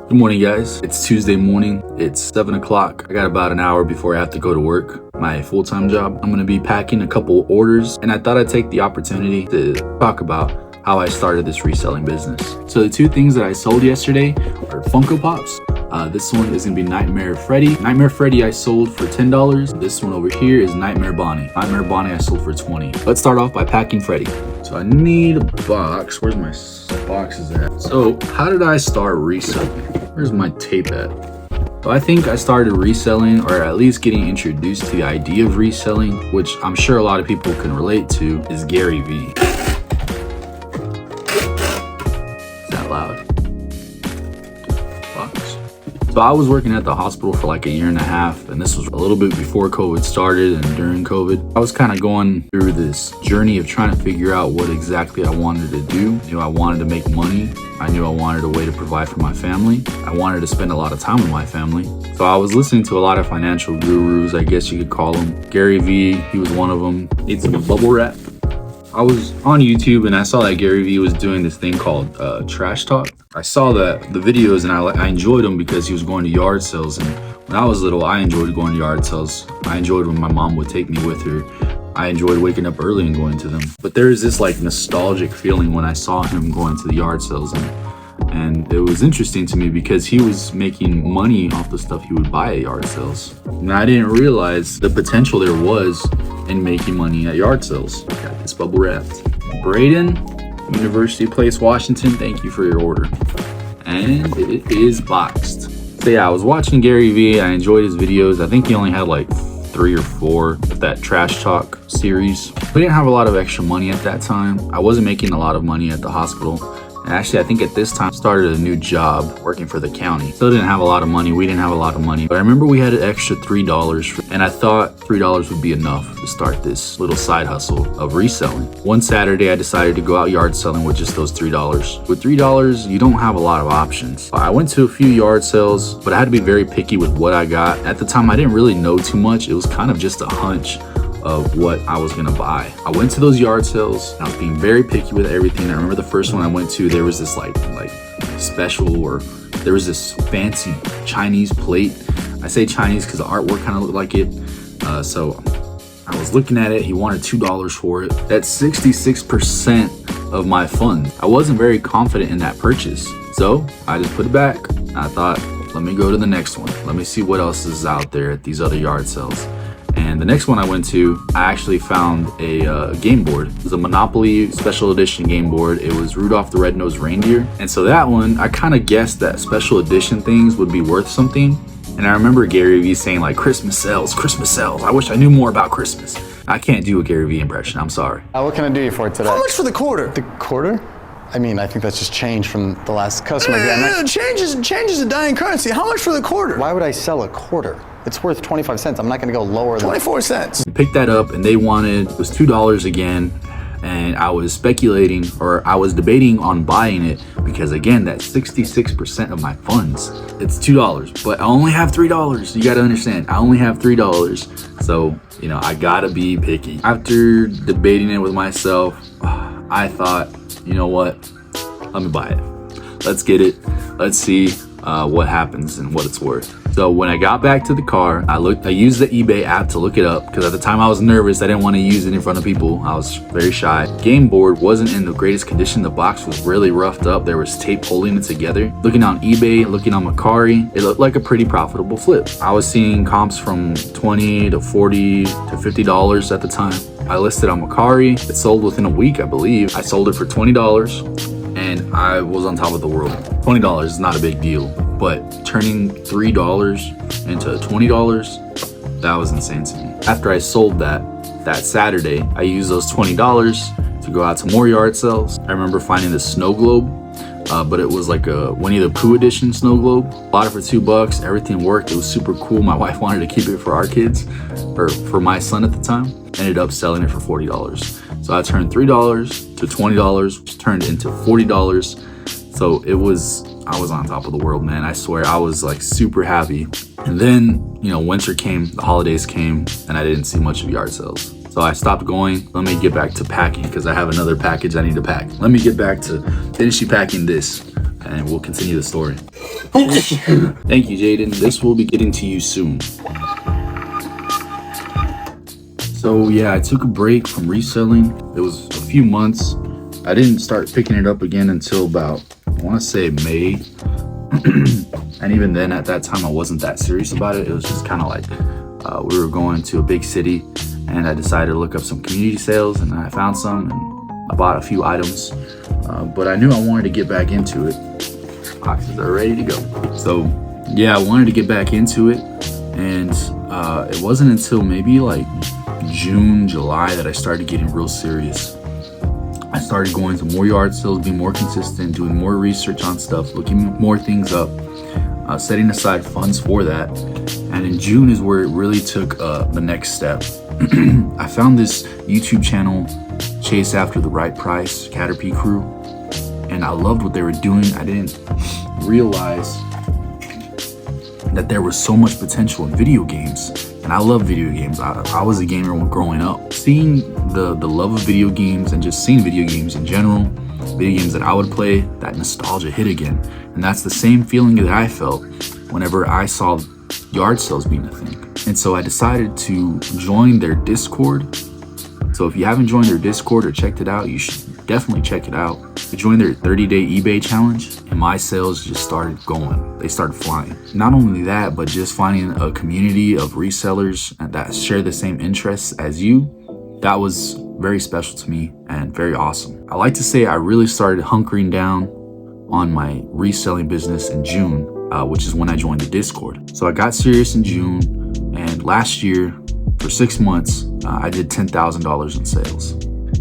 Good morning, guys. It's Tuesday morning. It's 7 o'clock. I got about an hour before I have to go to work, my full-time job. I'm gonna be packing a couple orders, and I thought I'd take the opportunity to talk about how I started this reselling business. So the two things that I sold yesterday are Funko Pops. This one is gonna be Nightmare Freddy. Nightmare Freddy I sold for $10. This one over here is Nightmare Bonnie. Nightmare Bonnie I sold for $20. Let's start off by packing Freddy. So I need a box. Where's my boxes at? So how did I start reselling? Where's my tape at? So I think I started reselling, or at least getting introduced to the idea of reselling, which I'm sure a lot of people can relate to, is Gary Vee. Is that loud? Box. So I was working at the hospital for like a year and a half, and this was a little bit before COVID started and during COVID. I was kind of going through this journey of trying to figure out what exactly I wanted to do. I knew I wanted to make money. I knew I wanted a way to provide for my family. I wanted to spend a lot of time with my family. So I was listening to a lot of financial gurus, I guess you could call them. Gary Vee, he was one of them. Needs some bubble wrap. I was on YouTube and I saw that Gary Vee was doing this thing called Trash Talk. I saw the videos and I enjoyed them because he was going to yard sales. And when I was little, I enjoyed going to yard sales. I enjoyed when my mom would take me with her. I enjoyed waking up early and going to them. But there's this like nostalgic feeling when I saw him going to the yard sales, and it was interesting to me because he was making money off the stuff he would buy at yard sales. And I didn't realize the potential there was in making money at yard sales. Got this bubble wrapped. Braden, University Place, Washington, thank you for your order. And it is boxed. So yeah, I was watching Gary Vee. I enjoyed his videos. I think he only had like 3 or 4 of that Trash Talk series. We didn't have a lot of extra money at that time. I wasn't making a lot of money at the hospital. And actually, I think at this time, started a new job working for the county. Still didn't have a lot of money. We didn't have a lot of money. But I remember we had an extra $3 and I thought $3 would be enough to start this little side hustle of reselling. One Saturday, I decided to go out yard selling with just those $3. With $3, you don't have a lot of options. I went to a few yard sales, but I had to be very picky with what I got. At the time, I didn't really know too much. It was kind of just a hunch of what I was gonna buy. I went to those yard sales and I was being very picky with everything. I remember the first one I went to, there was this like special, or there was this fancy Chinese plate. I say Chinese because the artwork kind of looked like it. So I was looking at it, he wanted $2 for it. That's 66% of my funds. I wasn't very confident in that purchase. So I just put it back. I thought, let me go to the next one. Let me see what else is out there at these other yard sales. And the next one I went to, I actually found a game board. It was a Monopoly special edition game board. It was Rudolph the Red-Nosed Reindeer. And so that one, I kind of guessed that special edition things would be worth something. And I remember Gary Vee saying like, Christmas sells, Christmas sells. I wish I knew more about Christmas. I can't do a Gary Vee impression, I'm sorry. What can I do you for today? How much for the quarter? The quarter? I mean, I think that's just change from the last customer. Change is a dying currency. How much for the quarter? Why would I sell a quarter? It's worth 25 cents. I'm not gonna go lower than 24 cents. Picked that up and they wanted, it was $2 again. And I was speculating, or I was debating on buying it because again, that's 66% of my funds. It's $2, but I only have $3. You gotta understand, I only have $3. So, you know, I gotta be picky. After debating it with myself, I thought, you know what? Let me buy it. Let's get it. Let's see what happens and what it's worth. So when I got back to the car, I used the eBay app to look it up because at the time I was nervous. I didn't want to use it in front of people. I was very shy. Game board wasn't in the greatest condition. The box was really roughed up. There was tape holding it together. Looking on eBay, looking on Mercari, it looked like a pretty profitable flip. I was seeing comps from $20 to $40 to $50 at the time. I listed on Mercari. It sold within a week, I believe. I sold it for $20 and I was on top of the world. $20 is not a big deal, but turning $3 into $20, that was insane to me. After I sold that Saturday, I used those $20 to go out to more yard sales. I remember finding this snow globe, but it was like a Winnie the Pooh edition snow globe. Bought it for $2, everything worked, it was super cool. My wife wanted to keep it for our kids, or for my son at the time. Ended up selling it for $40. So I turned $3 to $20, which turned into $40. So I was on top of the world, man. I swear, I was like super happy. And then, you know, winter came, the holidays came, and I didn't see much of yard sales. So I stopped going. Let me get back to packing because I have another package I need to pack. Let me get back to finishing packing this. I and we'll continue the story. Thank you, Jaden. This will be getting to you soon. So yeah, I took a break from reselling. It was a few months. I didn't start picking it up again until about, I want to say May. And even then, at that time, I wasn't that serious about it. It was just kind of like we were going to a big city, and I decided to look up some community sales, and I found some, and I bought a few items. But I knew I wanted to get back into it. Boxes are ready to go. So yeah, I wanted to get back into it, and it wasn't until maybe like June, July that I started getting real serious. I started going to more yard sales, being more consistent, doing more research on stuff, looking more things up, setting aside funds for that. And in June is where it really took the next step. I found this YouTube channel, Chase After the Right Price, Caterpie Crew, and I loved what they were doing. I didn't realize that there was so much potential in video games. And I love video games. I was a gamer growing up. Seeing the love of video games and just seeing video games in general, video games that I would play, that nostalgia hit again. And that's the same feeling that I felt whenever I saw yard sales being a thing. And so I decided to join their Discord. So if you haven't joined their Discord or checked it out, you should definitely check it out. I joined their 30-day eBay challenge, and my sales just started going. They started flying. Not only that, but just finding a community of resellers that share the same interests as you, that was very special to me and very awesome. I like to say I really started hunkering down on my reselling business in June, which is when I joined the Discord. So I got serious in June, and last year, for 6 months, I did $10,000 in sales.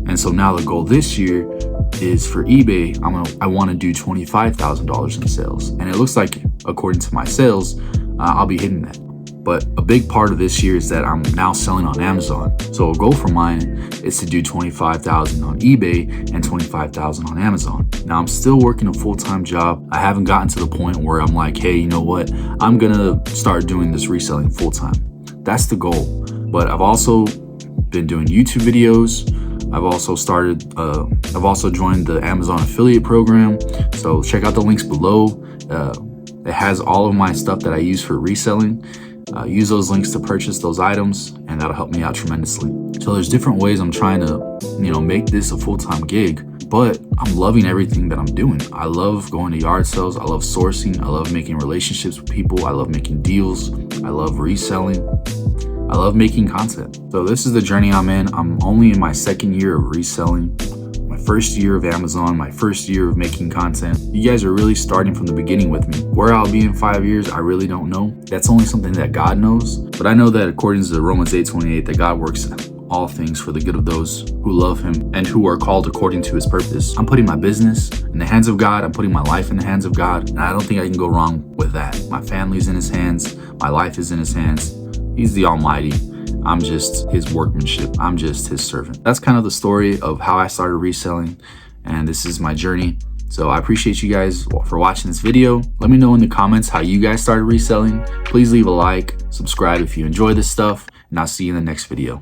And so now the goal this year is for eBay, I want to do $25,000 in sales. And it looks like, according to my sales, I'll be hitting that. But a big part of this year is that I'm now selling on Amazon. So a goal for mine is to do $25,000 on eBay and $25,000 on Amazon. Now I'm still working a full-time job. I haven't gotten to the point where I'm like, hey, you know what? I'm gonna start doing this reselling full-time. That's the goal. But I've also been doing YouTube videos. I've also joined the Amazon affiliate program. So check out the links below. It has all of my stuff that I use for reselling. Use those links to purchase those items, and that'll help me out tremendously. So there's different ways I'm trying to, make this a full-time gig, but I'm loving everything that I'm doing. I love going to yard sales. I love sourcing. I love making relationships with people. I love making deals. I love reselling. I love making content. So this is the journey I'm in. I'm only in my second year of reselling, my first year of Amazon, my first year of making content. You guys are really starting from the beginning with me. Where I'll be in 5 years, I really don't know. That's only something that God knows. But I know that according to Romans 8:28, that God works all things for the good of those who love him and who are called according to his purpose. I'm putting my business in the hands of God. I'm putting my life in the hands of God. And I don't think I can go wrong with that. My family's in his hands. My life is in his hands. He's the Almighty. I'm just his workmanship. I'm just his servant. That's kind of the story of how I started reselling, and this is my journey. So I appreciate you guys for watching this video. Let me know in the comments how you guys started reselling. Please leave a like, subscribe if you enjoy this stuff, and I'll see you in the next video.